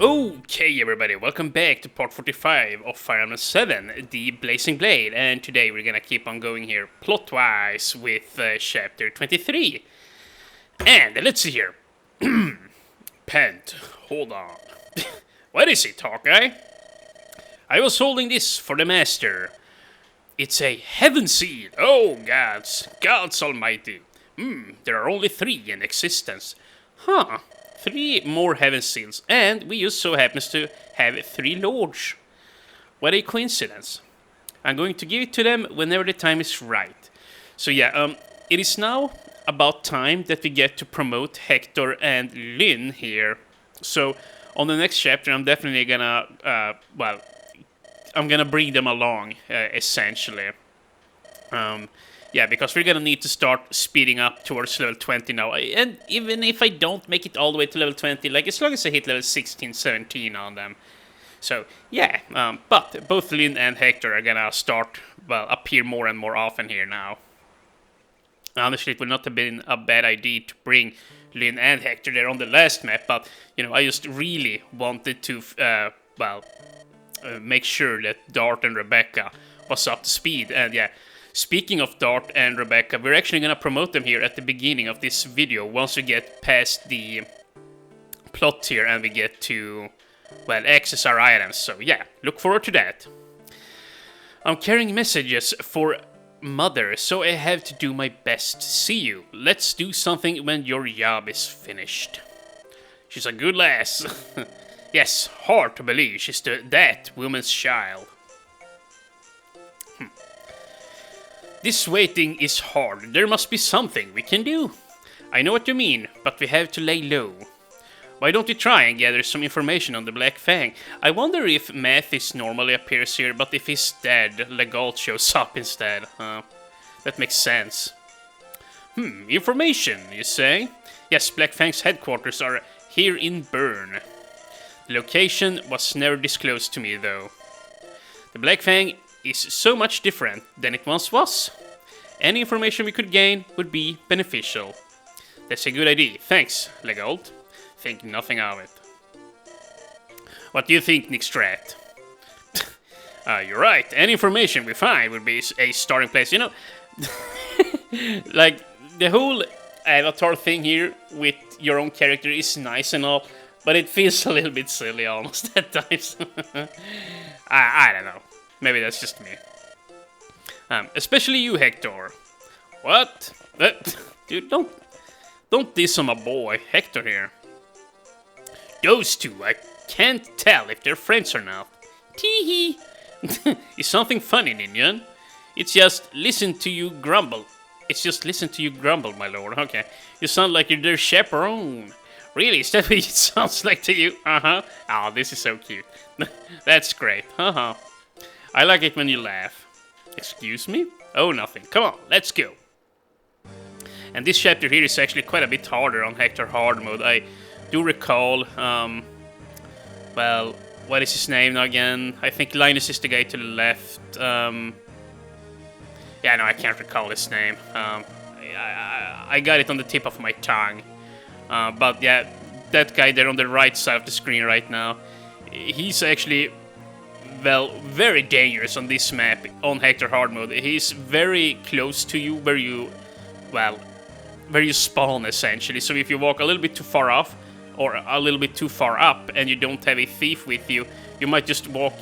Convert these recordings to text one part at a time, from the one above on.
Okay, everybody, welcome back to part 45 of Fire Emblem 7, the Blazing Blade, and today we're gonna keep on going here plot-wise with chapter 23. And let's see here. Pent, hold on. What is it, Hawkeye? I was holding this for the master. It's a heaven seal. Oh, gods almighty. There are only 3 in existence. Huh. 3 more heaven seals, and we just so happens to have 3 lords. What a coincidence. I'm going to give it to them whenever the time is right. So yeah, it is now about time that we get to promote Hector and Lynn here. So on the next chapter, I'm definitely gonna, I'm gonna bring them along, essentially. Yeah, because we're gonna need to start speeding up towards level 20 now. And even if I don't make it all the way to level 20, like as long as I hit level 16, 17 on them. So, yeah, but both Lynn and Hector are gonna start, appear more and more often here now. Honestly, it would not have been a bad idea to bring Lynn and Hector there on the last map, but, you know, I just really wanted to, make sure that Dart and Rebecca was up to speed, and yeah. Speaking of Dart and Rebecca, we're actually gonna promote them here at the beginning of this video once we get past the plot here and we get to, access our items. So yeah, look forward to that. I'm carrying messages for Mother, so I have to do my best. See you. Let's do something when your job is finished. She's a good lass. Yes, hard to believe she's that woman's child. This waiting is hard. There must be something we can do. I know what you mean, but we have to lay low. Why don't we try and gather some information on the Black Fang? I wonder if Mathis normally appears here, but if he's dead, Gulp shows up instead. That makes sense. Information, you say? Yes, Black Fang's headquarters are here in Bern. The location was never disclosed to me, though. The Black Fang is so much different than it once was. Any information we could gain would be beneficial. That's a good idea. Thanks, Gulp. Think nothing of it. What do you think, Nick Strat? You're right. Any information we find would be a starting place. You know, like, the whole avatar thing here with your own character is nice and all, but it feels a little bit silly almost at times. I don't know. Maybe that's just me. Especially you, Hector. What? Dude, don't diss on my boy, Hector here. Those two, I can't tell if they're friends or not. Tee-hee. It's something funny, Ninjan. It's just listen to you grumble. My lord. Okay. You sound like you're their chaperone. Really, is that what it sounds like to you? Uh-huh. Oh, this is so cute. That's great. Uh-huh. I like it when you laugh. Excuse me? Oh, nothing. Come on, let's go. And this chapter here is actually quite a bit harder on Hector hard mode. I do recall, what is his name now again? I think Linus is the guy to the left. Yeah, no, I can't recall his name. I got it on the tip of my tongue. But yeah, that guy there on the right side of the screen right now, he's actually, very dangerous on this map, on Hector hard mode. He's very close to you where you spawn, essentially. So if you walk a little bit too far off, or a little bit too far up, and you don't have a thief with you, you might just walk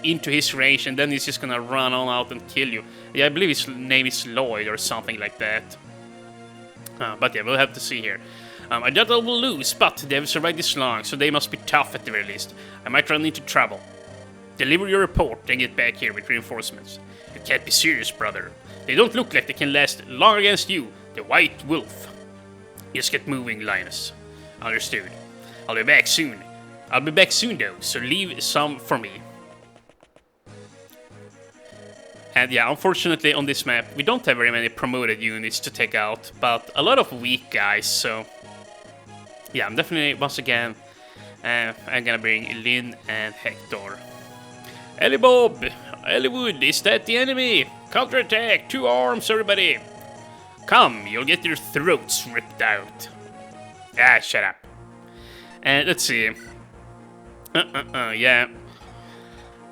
into his range, and then he's just gonna run on out and kill you. Yeah, I believe his name is Lloyd, or something like that. But yeah, we'll have to see here. I doubt I will lose, but they have survived this long, so they must be tough at the very least. I might run into trouble. Deliver your report and get back here with reinforcements. You can't be serious, brother. They don't look like they can last long against you, the White Wolf. Just get moving, Linus. Understood. I'll be back soon. Though, so leave some for me. And yeah, unfortunately on this map, we don't have very many promoted units to take out, but a lot of weak guys, so... Yeah, I'm definitely, once again, I'm gonna bring Lynn and Hector. Eliwood, is that the enemy? Counterattack, 2 arms, everybody. Come, you'll get your throats ripped out. Ah, shut up. And let's see. Yeah.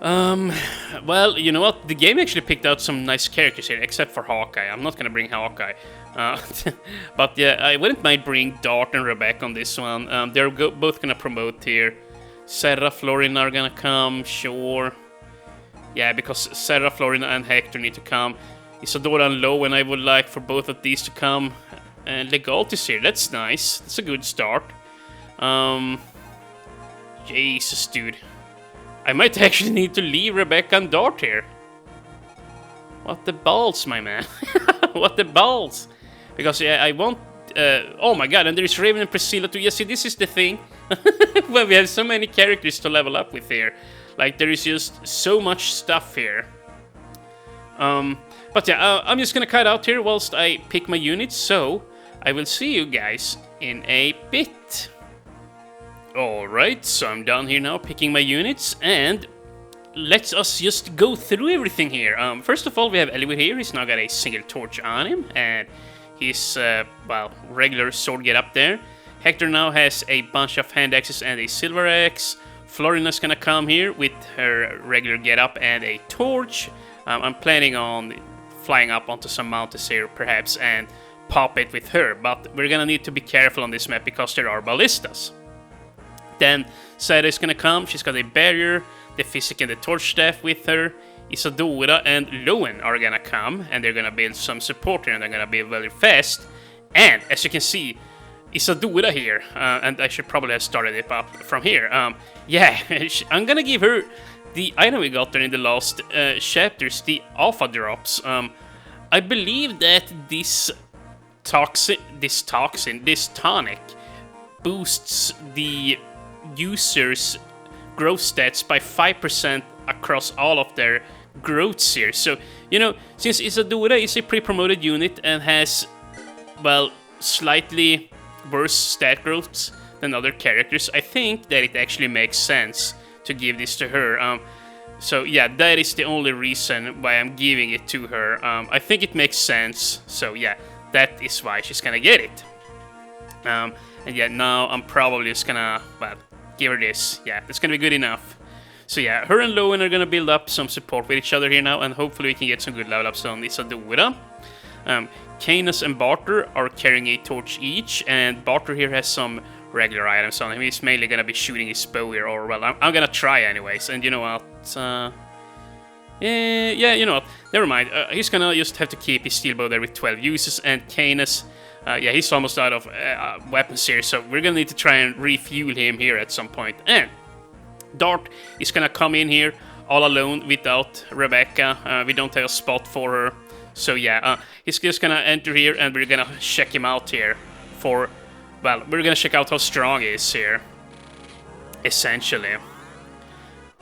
Well, you know what? The game actually picked out some nice characters here, except for Hawkeye. I'm not gonna bring Hawkeye. Uh, but yeah, I wouldn't mind bringing Dart and Rebecca on this one. They're both gonna promote here. Sarah, Florina are gonna come, sure. Yeah, because Sarah, Florina, and Hector need to come. Isadora and Lowen, I would like for both of these to come. And Legault is here, that's nice. That's a good start. Jesus, dude. I might actually need to leave Rebecca and Dart here. What the balls, my man. What the balls. Because, yeah, I want... oh my god, and there's Raven and Priscilla too. Yeah, see, this is the thing. Well, we have so many characters to level up with here. Like, there is just so much stuff here. But yeah, I'm just gonna cut out here whilst I pick my units. So, I will see you guys in a bit. Alright, so I'm down here now picking my units, and let us just go through everything here. First of all, we have Eliwood here. He's now got a single torch on him, and he's, well, regular sword get up there. Hector now has a bunch of hand axes and a silver axe. Florina's gonna come here with her regular get up and a torch. I'm planning on flying up onto some mountains here, perhaps, and pop it with her, but we're gonna need to be careful on this map because there are ballistas. Then Sarah is gonna come. She's got a barrier, the physic and the torch staff with her. Isadora and Lowen are gonna come, and they're gonna build some support here, and they're gonna be very fast. And as you can see, Isadora here, and I should probably have started it up from here. Yeah, I'm gonna give her the item we got there in the last chapters, the alpha drops. I believe that this tonic boosts the user's growth stats by 5% across all of their growths here. So, you know, since Isadora is a pre-promoted unit and has, well, slightly worse stat growths than other characters, I think that it actually makes sense to give this to her. So yeah, that is the only reason why I'm giving it to her. I think it makes sense, so yeah, that is why she's gonna get it. And yeah, now I'm probably just gonna, well, give her this. Yeah, that's gonna be good enough. So yeah, her and Lowen are gonna build up some support with each other here now, and hopefully we can get some good level ups on Isadora. Canis and Barter are carrying a torch each, and Barter here has some regular items on him. He's mainly gonna be shooting his bow here, or well, I'm gonna try anyways. And you know what? Yeah, you know what? Never mind. He's gonna just have to keep his steel bow there with 12 uses, and Canis, yeah, he's almost out of weapons here, so we're gonna need to try and refuel him here at some point. And Dart is gonna come in here all alone without Rebecca. We don't have a spot for her. So yeah, he's just gonna enter here, and we're gonna check him out here for, well, we're gonna check out how strong he is here, essentially.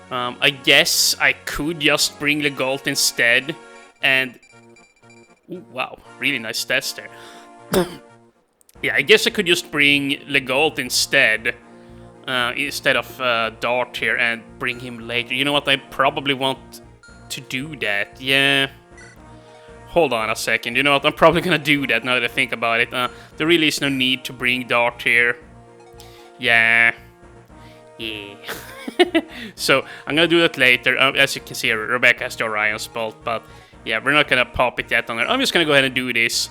I guess I could just bring Legault instead, and... Ooh, wow, really nice stats there. Yeah, I guess I could just bring Legault instead of Dart here, and bring him later. You know what, I probably want to do that, yeah. Hold on a second, you know what, I'm probably gonna do that now that I think about it. There really is no need to bring Dart here. Yeah. So, I'm gonna do that later. As you can see, Rebecca has the Orion's bolt, but yeah, we're not gonna pop it yet on her. I'm just gonna go ahead and do this.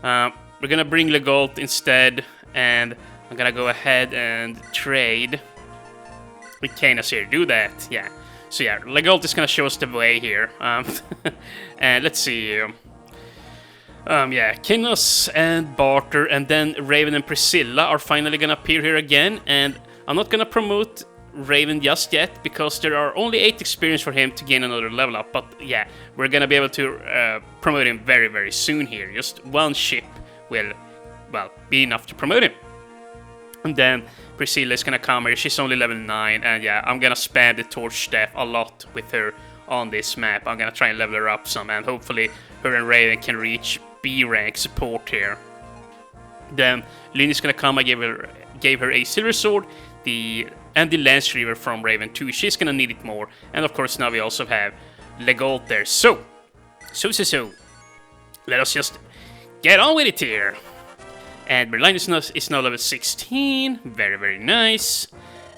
We're gonna bring Legault instead, and I'm gonna go ahead and trade with Canis here. Do that, yeah. So yeah, Legault is gonna show us the way here. And let's see. Yeah, Canis and Barter, and then Raven and Priscilla are finally gonna appear here again. And I'm not gonna promote Raven just yet, because there are only 8 experience for him to gain another level up. But yeah, we're gonna be able to promote him very, very soon here. Just one ship will, well, be enough to promote him. And then Priscilla is gonna come here. She's only level 9, and yeah, I'm gonna spam the torch staff a lot with her on this map. I'm gonna try and level her up some, and hopefully her and Raven can reach B rank support here. Then Lynn is gonna come. I gave her a silver sword, and the Lance Reaver from Raven too. She's gonna need it more. And of course now we also have Legault there. So. Let us just get on with it here. And Berlin is now level 16. Very, very nice.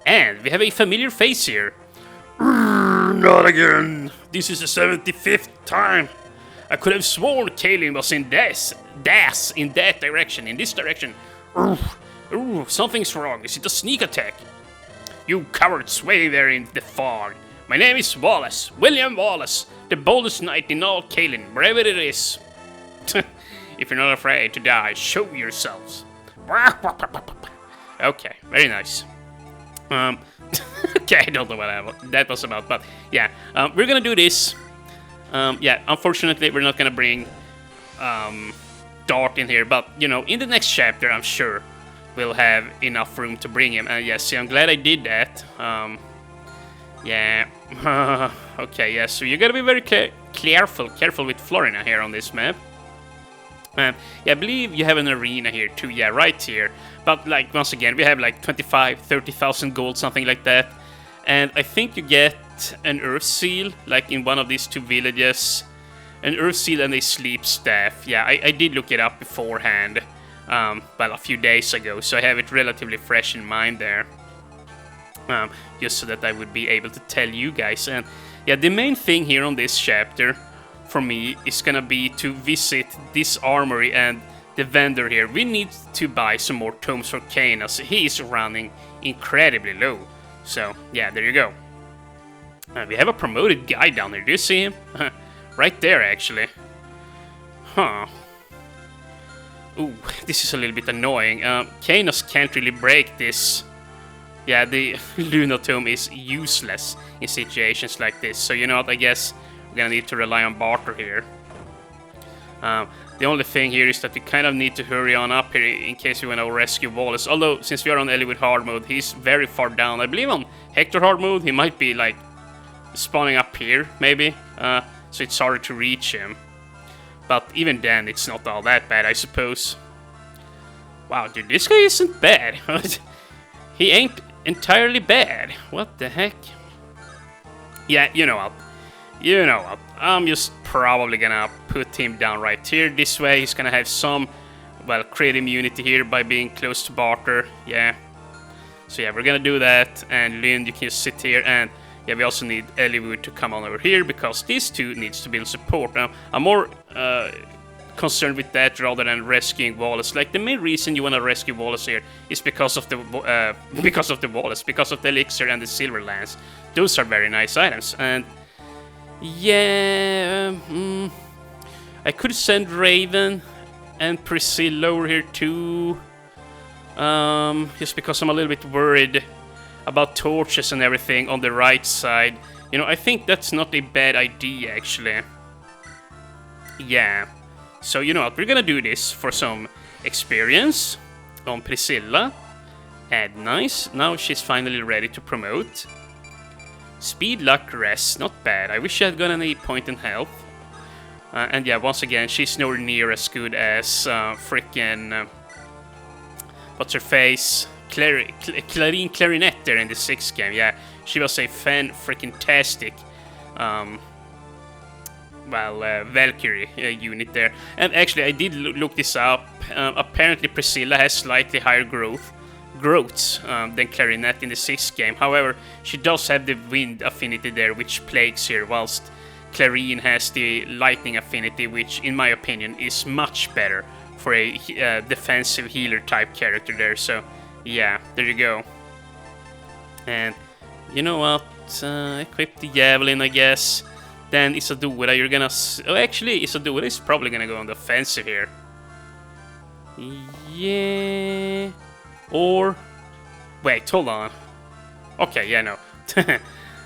And we have a familiar face here. Not again. This is the 75th time. I could have sworn Kaelin was in this direction, in this direction. Ooh, something's wrong. Is it a sneak attack? You cowards way there in the fog. My name is Wallace, William Wallace, the boldest knight in all Kaelin, wherever it is. If you're not afraid to die, show yourselves. Okay, very nice. Okay, I don't know what that was about, but yeah, we're gonna do this. Yeah, unfortunately, we're not gonna bring Dart in here, but you know, in the next chapter, I'm sure we'll have enough room to bring him. And yes, see, I'm glad I did that. Yeah. Okay, yeah. So you gotta be very careful with Florina here on this map. Yeah, I believe you have an arena here too. Yeah, right here. But like once again, we have like 30,000 gold, something like that. And I think you get an earth seal, like in one of these two villages. An earth seal and a sleep staff. Yeah, I did look it up beforehand. Well, a few days ago, so I have it relatively fresh in mind there. Just so that I would be able to tell you guys. And yeah, the main thing here on this chapter for me is gonna be to visit this armory and the vendor here. We need to buy some more tomes for Kane, as he is running incredibly low. So yeah, there you go. We have a promoted guy down there. Do you see him? Right there, actually. Huh. Ooh, this is a little bit annoying. Kanos can't really break this. Yeah, the Lunatome is useless in situations like this. So you know what, I guess we're gonna need to rely on barter here. The only thing here is that we kind of need to hurry on up here in case we want to rescue Wallace. Although, since we are on Eliwood hard mode, he's very far down. I believe on Hector hard mode, he might be like spawning up here, maybe. So it's harder to reach him. But even then, it's not all that bad, I suppose. Wow, dude, this guy isn't bad. He ain't entirely bad. What the heck? Yeah, you know what? You know what? I'm just probably gonna put him down right here. This way, he's gonna have some, well, crit immunity here by being close to barter. Yeah. So yeah, we're gonna do that. And Lynn, you can just sit here. And yeah, we also need Eliwood to come on over here because these two needs to build support. Now, I'm more concerned with that rather than rescuing Wallace. Like, the main reason you want to rescue Wallace here is because of the Wallace, because of the elixir and the silver lance. Those are very nice items. And yeah, I could send Raven and Priscilla over here too. Just because I'm a little bit worried about torches and everything on the right side. You know, I think that's not a bad idea, actually. Yeah. So, you know what, we're gonna do this for some experience on Priscilla. And nice, now she's finally ready to promote. Speed, luck, rest, not bad. I wish I had gotten a point in health. And yeah, once again, she's nowhere near as good as frickin' what's her face? Clarine Clarinet there in the 6th game. Yeah, she was a fan-frickin-tastic Valkyrie unit there. And actually, I did look this up. Apparently, Priscilla has slightly higher growths than Clarinet in the 6th game. However, she does have the wind affinity there, which plagues here, whilst Clarine has the lightning affinity, which, in my opinion, is much better for a defensive healer type character there. So, yeah, there you go. And you know what? Equip the Javelin, I guess. Then Isadora, you're gonna... Oh, actually, Isadora is probably gonna go on the offensive here. Yeah... Or... Wait, hold on. Okay, yeah, no.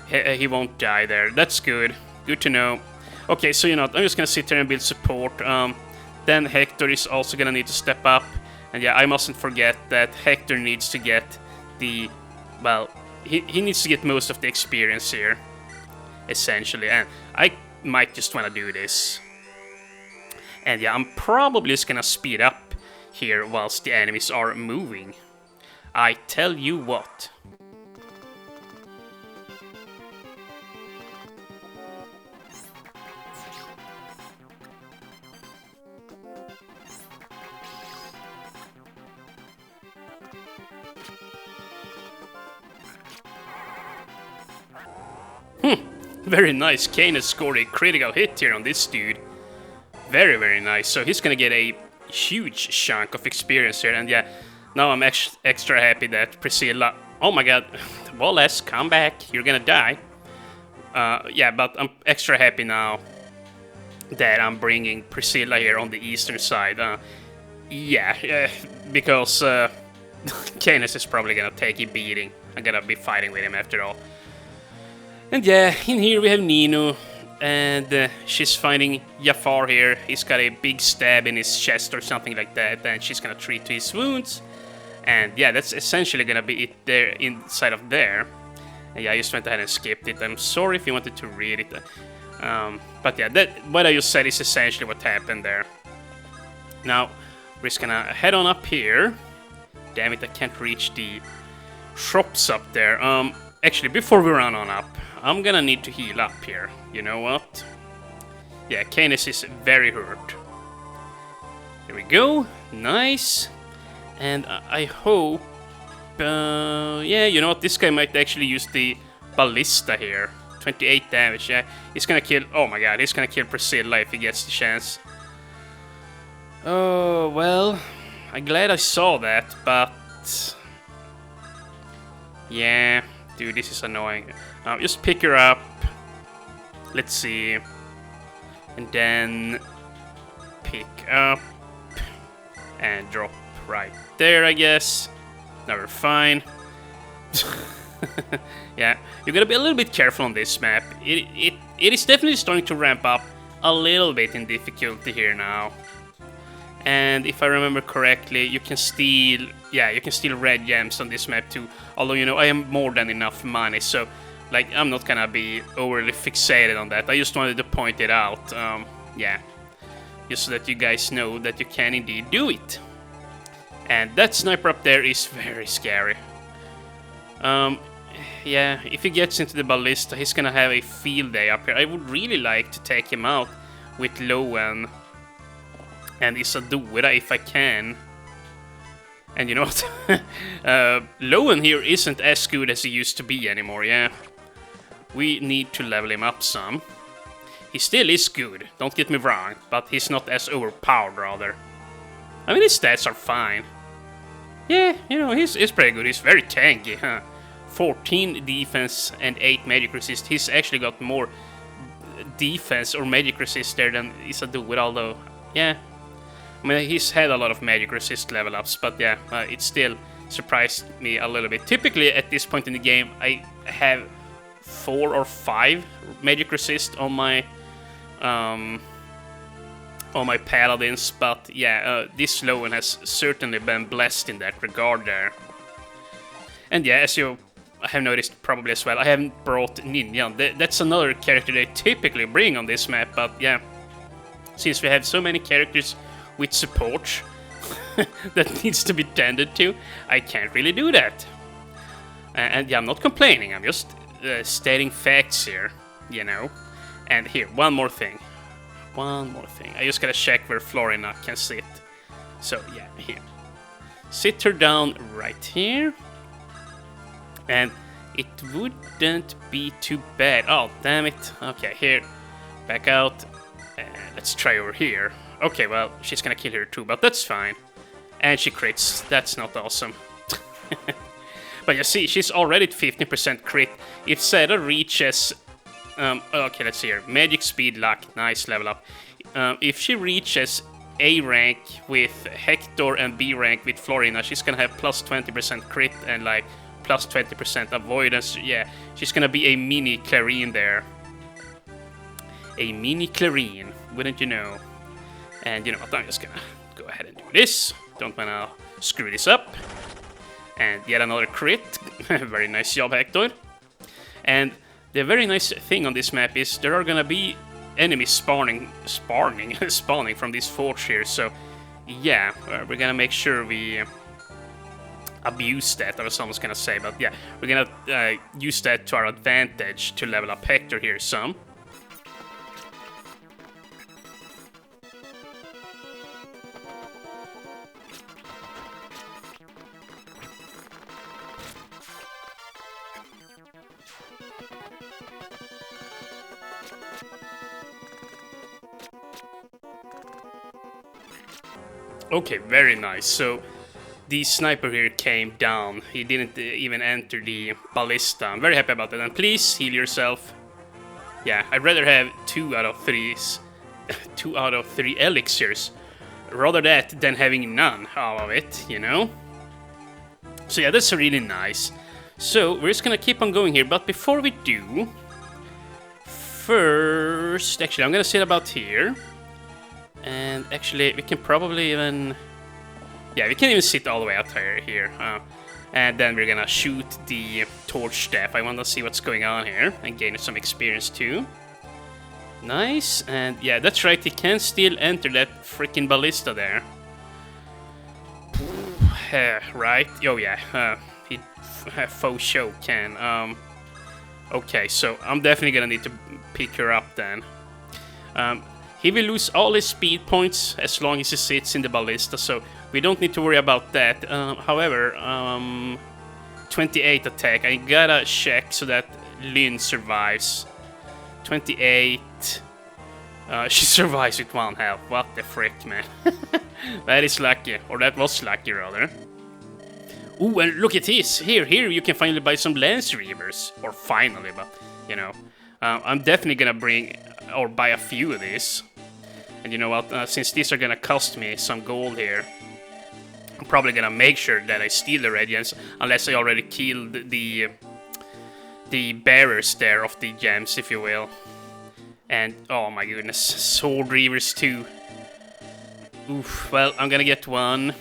He won't die there. That's good. Good to know. Okay, so you know, I'm just gonna sit here and build support. Then Hector is also gonna need to step up. And yeah, I mustn't forget that Hector needs to get the... Well, he needs to get most of the experience here. Essentially, and I might just want to do this. And yeah, I'm probably just gonna speed up here whilst the enemies are moving. I tell you what. Very nice. Kane has scored a critical hit here on this dude. Very, very nice. So he's gonna get a huge chunk of experience here. And yeah, now I'm extra happy that Priscilla... Oh my god. Wallace, come back. You're gonna die. Yeah, but I'm extra happy now that I'm bringing Priscilla here on the eastern side. Yeah, because Canis is probably gonna take a beating. I'm gonna be fighting with him after all. And yeah, in here we have Nino, and she's fighting Jafar here. He's got a big stab in his chest or something like that, and she's gonna treat to his wounds. And yeah, that's essentially gonna be it there inside of there. And yeah, I just went ahead and skipped it. I'm sorry if you wanted to read it. But yeah, what I just said is essentially what happened there. Now, we're just gonna head on up here. Damn it, I can't reach the shops up there. Actually, before we run on up, I'm gonna need to heal up here. You know what? Yeah, Canis is very hurt. There we go. Nice. And I hope... yeah, you know what? This guy might actually use the ballista here. 28 damage, yeah. He's gonna kill... Oh my god, he's gonna kill Priscilla if he gets the chance. Oh, well... I'm glad I saw that, but... Yeah... Dude, this is annoying. Just pick her up. Let's see. And then... Pick up. And drop right there, I guess. Now we're fine. Yeah, you gotta be a little bit careful on this map. It is definitely starting to ramp up a little bit in difficulty here now. And if I remember correctly, you can steal... Yeah, you can steal red gems on this map too. Although, you know, I have more than enough money, so... Like, I'm not gonna be overly fixated on that. I just wanted to point it out. Yeah. Just so that you guys know that you can indeed do it. And that sniper up there is very scary. Yeah, if he gets into the ballista, he's gonna have a field day up here. I would really like to take him out with Lowen and Isadora if I can. And you know what? Lowen here isn't as good as he used to be anymore, yeah. We need to level him up some. He still is good, don't get me wrong, but he's not as overpowered, rather. I mean, his stats are fine. Yeah, you know, he's pretty good. He's very tanky, huh? 14 defense and 8 magic resist. He's actually got more defense or magic resist there than Isadora, although, yeah. I mean, he's had a lot of magic resist level ups, but yeah, it still surprised me a little bit. Typically, at this point in the game, I have 4 or 5 magic resist on my paladins, but yeah, this Lowen has certainly been blessed in that regard there. And yeah, as you have noticed probably as well, I haven't brought Ninja. That's another character they typically bring on this map, but yeah, since we have so many characters with support that needs to be tended to, I can't really do that. And yeah, I'm not complaining, I'm just stating facts here, you know. And here, one more thing. I just gotta check where Florina can sit. So yeah, here. Sit her down right here. And it wouldn't be too bad. Oh, damn it. Okay, here. Back out. And let's try over here. Okay, well, she's gonna kill her too, but that's fine. And she crits. That's not awesome. But you see, she's already at 15% crit. If Zeta reaches... okay, let's see here. Magic, speed, luck. Nice, level up. If she reaches A rank with Hector and B rank with Florina, she's gonna have plus 20% crit and like plus 20% avoidance. Yeah, she's gonna be a mini Clarine there. A mini Clarine, wouldn't you know? And you know what, I'm just gonna go ahead and do this. Don't wanna screw this up. And yet another crit. Very nice job, Hector. And the very nice thing on this map is there are gonna be enemies spawning from this forge here. So yeah, we're gonna make sure we abuse that, I was almost gonna say, but yeah, we're gonna use that to our advantage to level up Hector here some. Okay, very nice. So the sniper here came down. He didn't even enter the ballista. I'm very happy about that. And please heal yourself. Yeah, I'd rather have 2 out of 3s, 2 out of 3 elixirs. Rather that than having none of it, you know? So yeah, that's really nice. So we're just gonna keep on going here, but before we do, first, actually, I'm gonna sit about here. And actually, we can probably even... Yeah, we can even sit all the way out here. And then we're gonna shoot the torch staff. I want to see what's going on here and gain some experience too. Nice, and yeah, that's right, he can still enter that freaking ballista there. Right? Oh yeah, he faux show can. Okay, so I'm definitely gonna need to pick her up then. He will lose all his speed points as long as he sits in the ballista, so we don't need to worry about that. However, 28 attack. I gotta check so that Lynn survives. 28. She survives with 1 health. What the frick, man. That is lucky. Or that was lucky, rather. Ooh, and look at this. Here you can finally buy some Lance Reavers. Or finally, but, you know. I'm definitely gonna bring, or buy a few of these. And you know what, since these are gonna cost me some gold here, I'm probably gonna make sure that I steal the radiance, unless I already killed the bearers there of the gems, if you will. And, oh my goodness, sword reavers too. Oof, well, I'm gonna get 1,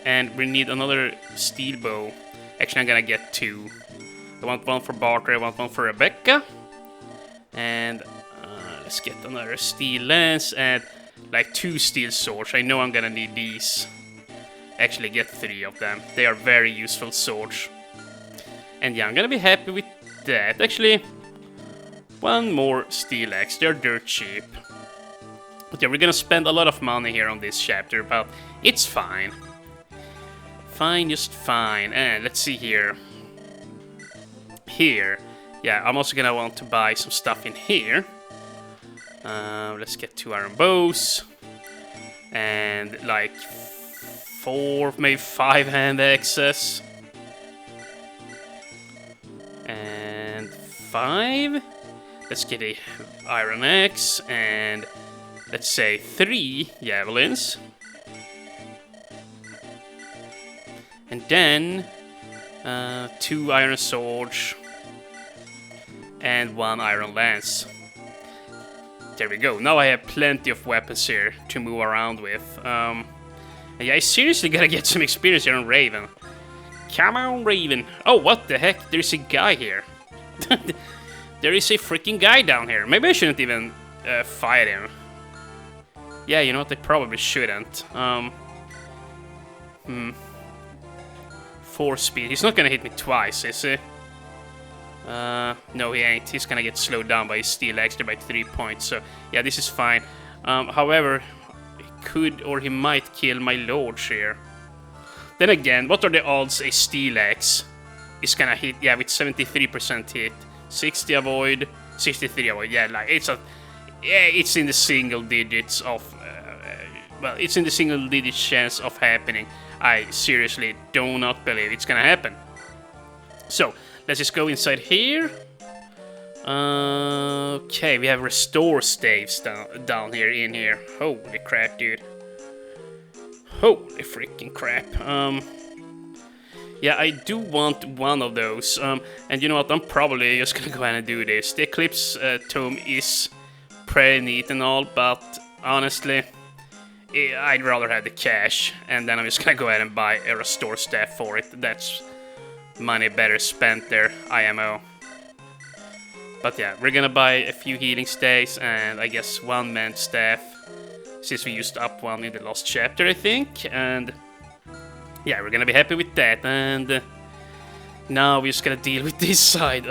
and we need another steel bow. Actually, I'm gonna get 2. I want 1 for Barter, I want 1 for Rebecca. And let's get another steel lance and like 2 steel swords. I know I'm gonna need these. Actually, get 3 of them. They are very useful swords. And yeah, I'm gonna be happy with that. Actually, 1 more steel axe. They're dirt cheap. But yeah, we're gonna spend a lot of money here on this chapter, but it's fine. Fine, just fine. And let's see here. Here. Yeah, I'm also gonna want to buy some stuff in here. Let's get 2 iron bows. And like 4, maybe 5 hand axes. And 5. Let's get a iron axe. And let's say 3 javelins. And then 2 iron swords. And 1 iron lance. There we go. Now I have plenty of weapons here to move around with. And yeah, I seriously gotta get some experience here on Raven. Come on, Raven. Oh, what the heck? There's a guy here. There is a freaking guy down here. Maybe I shouldn't even fight him. Yeah, you know what? I probably shouldn't. 4 speed. He's not gonna hit me twice, is he? No, he ain't. He's gonna get slowed down by his steel extra by 3 points. So, yeah, this is fine. However, he could or he might kill my lords here. Then again, what are the odds a steel axe is gonna hit? Yeah, with 73% hit, 60 avoid, 63 avoid. Yeah, like it's in the single digits of. Well, it's in the single digit chance of happening. I seriously do not believe it's gonna happen. So. Let's just go inside here. Okay, we have restore staves down here, in here. Holy crap, dude. Holy freaking crap. Yeah, I do want 1 of those. And you know what, I'm probably just gonna go ahead and do this. The Eclipse Tome is pretty neat and all, but honestly, I'd rather have the cash. And then I'm just gonna go ahead and buy a restore staff for it. That's money better spent there, IMO. But yeah, we're gonna buy a few healing staves and I guess 1 man staff, since we used up 1 in the last chapter, I think. And yeah, we're gonna be happy with that. And now we're just gonna deal with this side.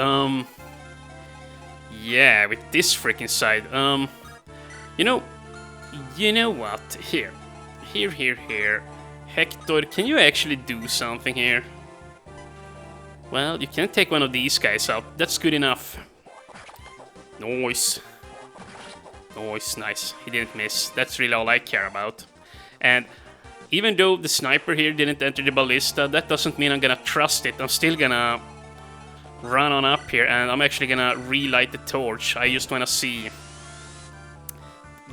Yeah, with this freaking side. You know what? Here. Hector, can you actually do something here? Well, you can take 1 of these guys out. That's good enough. Nice. Nice. He didn't miss. That's really all I care about. And even though the sniper here didn't enter the ballista, that doesn't mean I'm gonna trust it. I'm still gonna run on up here, and I'm actually gonna relight the torch. I just wanna see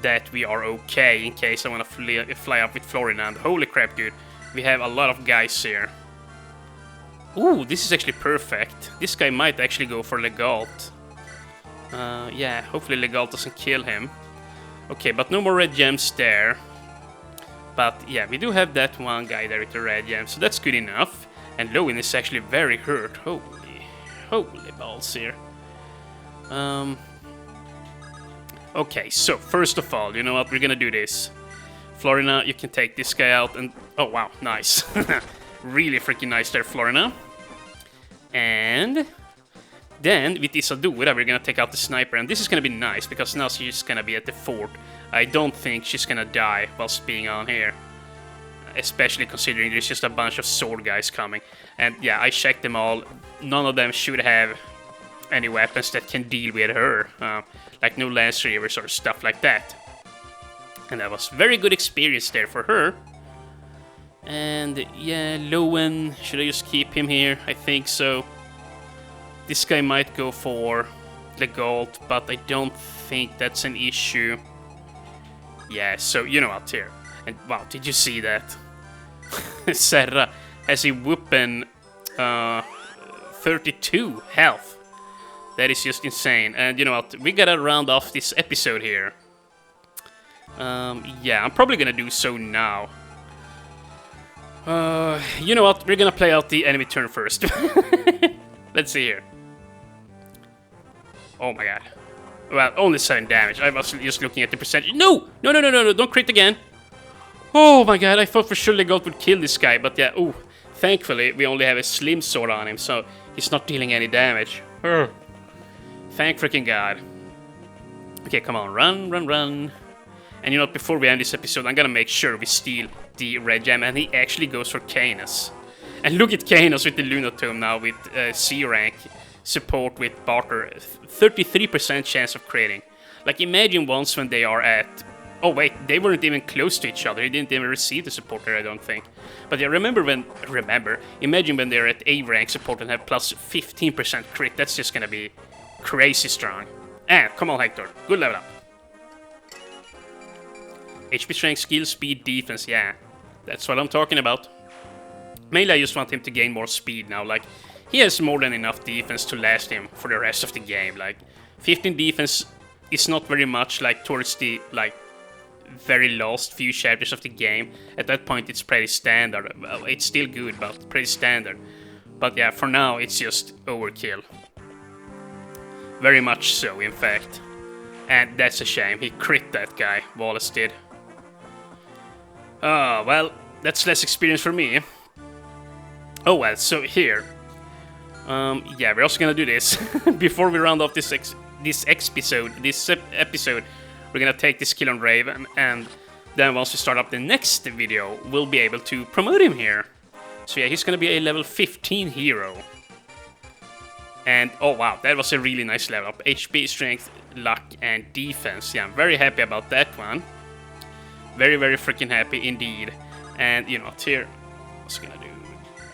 that we are okay in case I wanna fly up with Florina. And holy crap, dude, we have a lot of guys here. Ooh, this is actually perfect. This guy might actually go for Legalt. Yeah, hopefully Legalt doesn't kill him. Okay, but no more red gems there. But yeah, we do have that one guy there with the red gem, so that's good enough. And Lowen is actually very hurt. Holy balls here. Okay, so first of all, you know what? We're gonna do this. Florina, you can take this guy out and... Oh, wow, nice. Really freaking nice there, Florina. And then, with Isadora, we're gonna take out the sniper. And this is gonna be nice, because now she's gonna be at the fort. I don't think she's gonna die whilst being on here. Especially considering there's just a bunch of sword guys coming. And yeah, I checked them all. None of them should have any weapons that can deal with her. Like no lance reavers or stuff like that. And that was very good experience there for her. And yeah, Lowen, should I just keep him here? I think so. This guy might go for the Gulp, but I don't think that's an issue. Yeah, so you know what here. And wow, did you see that? Serra has a whooping 32 health. That is just insane. And you know what, we gotta round off this episode here. Yeah, I'm probably gonna do so now. You know what, we're gonna play out the enemy turn first. Let's see here. Oh my god. Well, only 7 damage. I was just looking at the percentage. No! No, don't crit again. Oh my god, I thought for sure Legalt would kill this guy, but yeah, ooh. Thankfully, we only have a slim sword on him, so he's not dealing any damage. Thank freaking god. Okay, come on, run. And you know what, before we end this episode, I'm gonna make sure we steal the red gem, and he actually goes for Canis. And look at Canis with the Lunatome now with C rank support with Barter, 33% chance of critting. Like, imagine once when they are at... Oh wait, they weren't even close to each other. He didn't even receive the support there, I don't think. But yeah, imagine when they're at A rank support and have plus 15% crit. That's just gonna be crazy strong. And come on, Hector, good level up. HP strength, skill, speed, defense, yeah. That's what I'm talking about. Mainly I just want him to gain more speed now, like... He has more than enough defense to last him for the rest of the game. Like, 15 defense is not very much, like, towards the, like, very last few chapters of the game. At that point, it's pretty standard. Well, it's still good, but pretty standard. But yeah, for now, it's just overkill. Very much so, in fact. And that's a shame. He crit that guy, Wallace did. Oh, well, that's less experience for me. Oh, well, so here... yeah, we're also gonna do this. Before we round off this episode, we're gonna take this kill on Raven, and then once we start up the next video, we'll be able to promote him here. So yeah, he's gonna be a level 15 hero. And oh wow, that was a really nice level up. HP, strength, luck, and defense. Yeah, I'm very happy about that one. Very freaking happy indeed. And you know what, here, what's gonna do?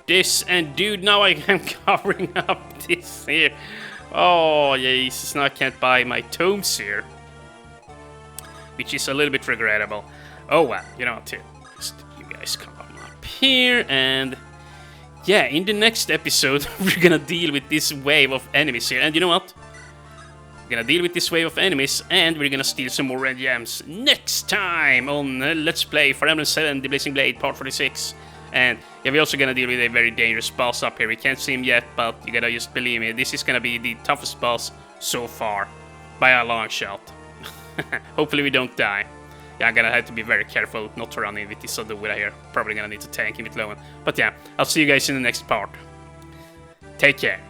This, and dude, now I am covering up this here. Oh, Jesus, now I can't buy my tomes here. Which is a little bit regrettable. Oh, well, you know what, here. Just you guys come up here, and... Yeah, in the next episode, we're gonna deal with this wave of enemies here. And you know what? We're gonna deal with this wave of enemies, and we're gonna steal some more red gems next time on Let's Play Fire Emblem 7, The Blazing Blade, Part 46. And yeah, we're also gonna deal with a very dangerous boss up here. We can't see him yet, but you gotta just believe me, this is gonna be the toughest boss so far, by a long shot. Hopefully we don't die. Yeah, I'm gonna have to be very careful not to run in with this Isadora here. Probably gonna need to tank him with Lowen. But yeah, I'll see you guys in the next part. Take care.